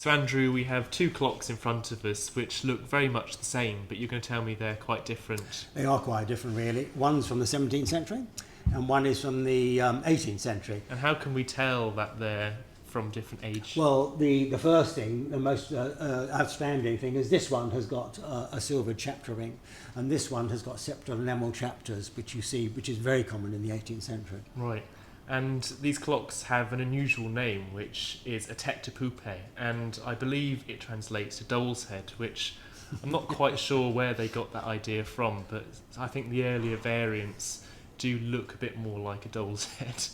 So Andrew, we have two clocks in front of us which look very much the same, but you're going to tell me they're quite different. They are quite different, really. One's from the 17th century and one is from the 18th century. And how can we tell that they're from different age? Well, the first thing, the most outstanding thing, is this one has got a silver chapter ring, and this one has got septal enamel chapters, which you see, which is very common in the 18th century. Right. And these clocks have an unusual name, which is a tête de poupée, and I believe it translates to doll's head, which I'm not quite sure where they got that idea from, but I think the earlier variants do look a bit more like a doll's head.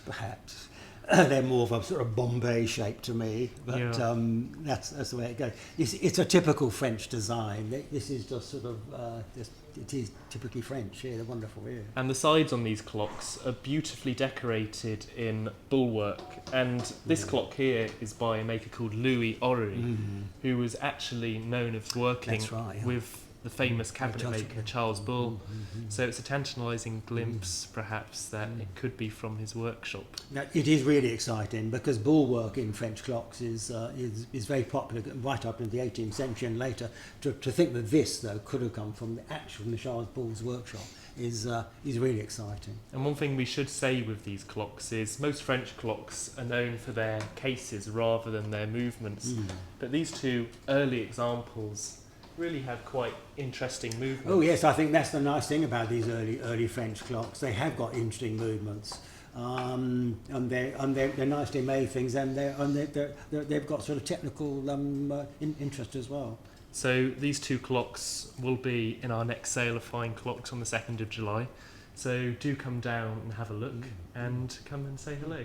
Perhaps. They're more of a sort of Bombay shape to me, but Yeah. that's the way it goes. It's a typical French design. This is just sort of, it is typically French. Yeah, they're wonderful. Yeah. And the sides on these clocks are beautifully decorated in bullwork. And this clock here is by a maker called Louis Horry, who was actually known as working That's right, yeah. with the famous cabinet Charles- maker Charles Bull. So it's a tantalising glimpse, perhaps, that it could be from his workshop. Now, it is really exciting because bullwork in French clocks is very popular right up into the 18th century and later. To think that this, though, could have come from the Charles Bull's workshop is really exciting. And one thing we should say with these clocks is most French clocks are known for their cases rather than their movements. But these two early examples really have quite interesting movements. Oh yes, I think that's the nice thing about these early French clocks. They have got interesting movements, and they're nicely made things, and they've got sort of technical interest as well. So these two clocks will be in our next sale of fine clocks on the 2nd of July. So do come down and have a look and come and say hello.